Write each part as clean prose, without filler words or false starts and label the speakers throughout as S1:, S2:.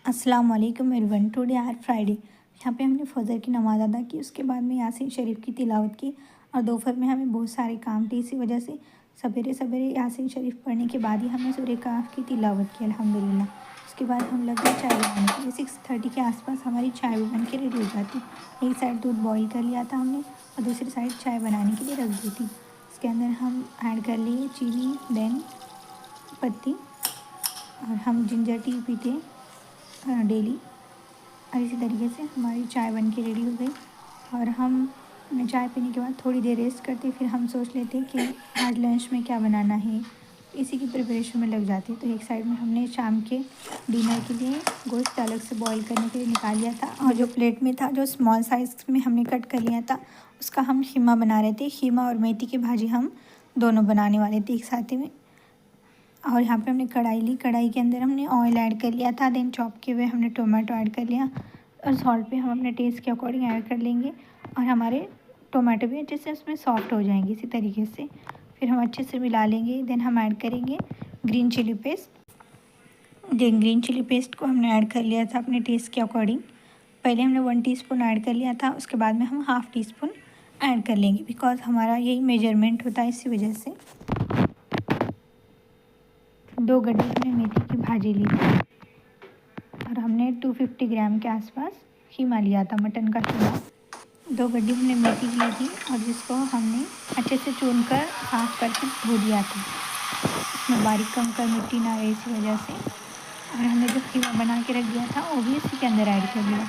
S1: अस्सलाम वालेकुम everyone. Today are Friday. यहाँ पे हमने फजर की नमाज़ अदा की, उसके बाद में यासीन शरीफ की तिलावत की और दोपहर में हमें बहुत सारे काम थे। इसी वजह से सवेरे सवेरे यासीन शरीफ पढ़ने के बाद ही हमने सूरह कहफ की तिलावत की अल्हम्दुलिल्लाह। उसके बाद हम लग गए चाय बनाने के लिए। 6:30 के आसपास हमारी चाय भी बन के रेडी हो जाती। एक साइड दूध बॉईल कर लिया था हमने और दूसरी साइड चाय बनाने के लिए रख दी थी। इसके अंदर हम ऐड कर लिए चीनी, देन पत्ती, और हम जिंजर टी पीते डेली। और इसी तरीके से हमारी चाय बन के रेडी हो गई और हम चाय पीने के बाद थोड़ी देर रेस्ट करते, फिर हम सोच लेते कि आज लंच में क्या बनाना है, इसी की प्रिपरेशन में लग जाती। तो एक साइड में हमने शाम के डिनर के लिए गोश्त अलग से बॉईल करने के लिए निकाल लिया था और जो प्लेट में था, जो स्मॉल साइज़ में हमने कट कर लिया था, उसका हम कीमा बना रहे थे। कीमा और मेथी की भाजी हम दोनों बनाने वाले थे एक साथ में। और यहाँ पे हमने कढ़ाई ली, कढ़ाई के अंदर हमने ऑयल ऐड कर लिया था, देन चॉप किए हुए हमने टोमेटो ऐड कर लिया और सॉल्ट भी हम अपने टेस्ट के अकॉर्डिंग ऐड कर लेंगे और हमारे टोमेटो भी अच्छे से उसमें सॉफ्ट हो जाएंगे इसी तरीके से। फिर हम अच्छे से मिला लेंगे, देन हम ऐड करेंगे green chilli paste. Then green chilli paste को हमने ऐड कर लिया था अपने टेस्ट के अकॉर्डिंग। पहले हमने 1 टीस्पून ऐड कर लिया था, उसके बाद में हम हाफ़ टी स्पून ऐड कर लेंगे बिकॉज हमारा यही मेजरमेंट होता है, इसी वजह से। 2 गड्ढे हमने मेथी की भाजी ली थी और हमने 250 ग्राम के आसपास कीमा लिया था, मटन का कीमा। 2 गड्ढी हमने मेथी की ली थी और जिसको हमने अच्छे से चून कर साफ करके धो दिया था, उसमें बारीक कंकड़ मिट्टी ना रहे इसी वजह से। और हमने जो कीमा बना के रख दिया था वो भी इसी के अंदर ऐड कर दिया।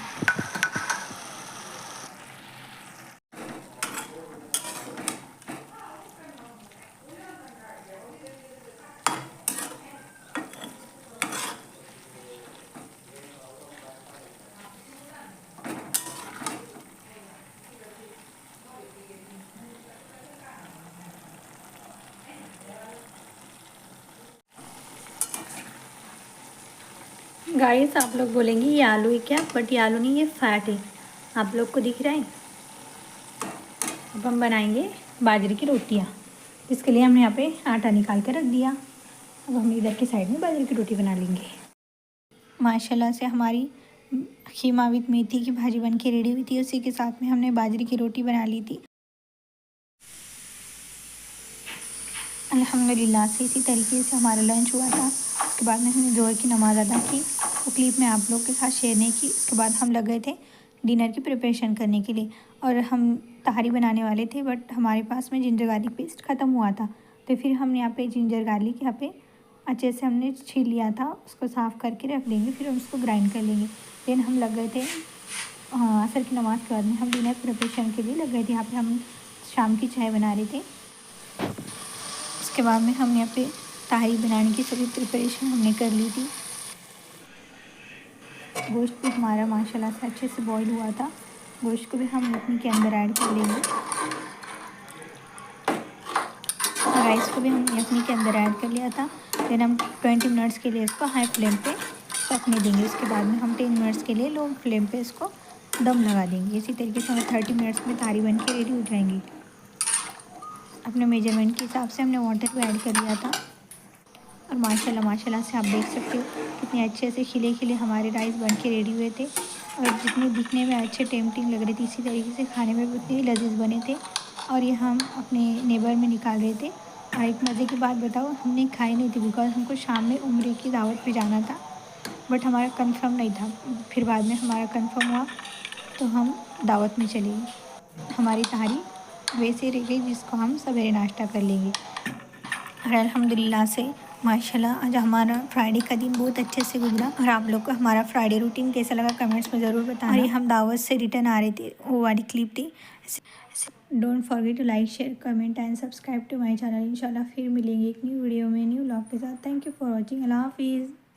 S1: गाइस, आप लोग बोलेंगे ये आलू है क्या, बट ये आलू नहीं, ये फैट है। आप लोग को दिख रहा है। अब हम बनाएंगे बाजरे की रोटियाँ। इसके लिए हमने यहाँ पे आटा निकाल कर रख दिया। अब हम इधर की साइड में बाजरे की रोटी बना लेंगे। माशाल्लाह से हमारी कीमा विद मेथी की भाजी बन के रेडी हुई थी, उसी के साथ में हमने बाजरे की रोटी बना ली थी अल्हम्दुलिल्लाह से। इसी तरीके से हमारा लंच हुआ था। उसके बाद में हमने ज़ोहर की नमाज़ अदा की, वो क्लिप में आप लोग के साथ शेयर नहीं की। उसके बाद हम लग गए थे डिनर की प्रिपरेशन करने के लिए और हम तहारी बनाने वाले थे, बट हमारे पास में जिंजर गार्लिक पेस्ट ख़त्म हुआ था। तो फिर हम यहाँ पे जिंजर गार्लिक यहाँ पे अच्छे से हमने छील लिया था, उसको साफ़ करके रख देंगे, फिर हम उसको ग्राइंड कर लेंगे। देन हम लग गए थे असर की नमाज़ के बाद में हम डिनर प्रिपरेशन के लिए लग गए थे। यहाँ पे हम शाम की चाय बना रहे थे। उसके बाद में हम यहाँ पे तहारी बनाने की सभी प्रिपरेशन हमने कर ली थी। गोश्त भी हमारा माशाल्लाह से अच्छे से बॉईल हुआ था। गोश्त को भी हम यखनी के अंदर ऐड कर लेंगे और राइस को भी हम यखनी के अंदर ऐड कर लिया था। देन हम 20 मिनट्स के लिए इसको हाई फ्लेम पे पकने देंगे। उसके बाद में हम 10 मिनट्स के लिए लो फ्लेम पे इसको दम लगा देंगे। इसी तरीके से हमें 30 मिनट्स में तहारी बन के रेडी हो जाएंगी। अपने मेजरमेंट के हिसाब से हमने वाटर को ऐड कर लिया था और माशाल्लाह से आप देख सकते हो कितने अच्छे से खिले खिले हमारे राइस बन के रेडी हुए थे और जितने दिखने में अच्छे टेम्पटिंग लग रहे थे, इसी तरीके से खाने में भी उतने ही लजीज बने थे। और ये हम अपने नेबर में निकाल रहे थे। और एक मज़े की बात बताओ, हमने खाई नहीं थी बिकॉज हमको शाम में उम्रे की दावत पे जाना था, बट हमारा कंफर्म नहीं था। फिर बाद में हमारा कंफर्म हुआ तो हम दावत में चले गए। हमारी तहारी वैसे रह गई जिसको हम सवेरे नाश्ता कर लेंगे। और अल्हम्दुलिल्लाह से माशाल्लाह आज हमारा फ्राइडे का दिन बहुत अच्छे से गुजरा। और आप लोग को हमारा फ्राइडे रूटीन कैसा लगा कमेंट्स में ज़रूर बताना। और ये हम दावत से रिटर्न आ रहे थे, वो वाली क्लिप थी। Don't forget to like, share, comment and subscribe to my channel. इंशाल्लाह फिर मिलेंगे एक न्यू वीडियो में न्यू व्लॉग के साथ। Thank you for watching. अल्लाह हाफिज़।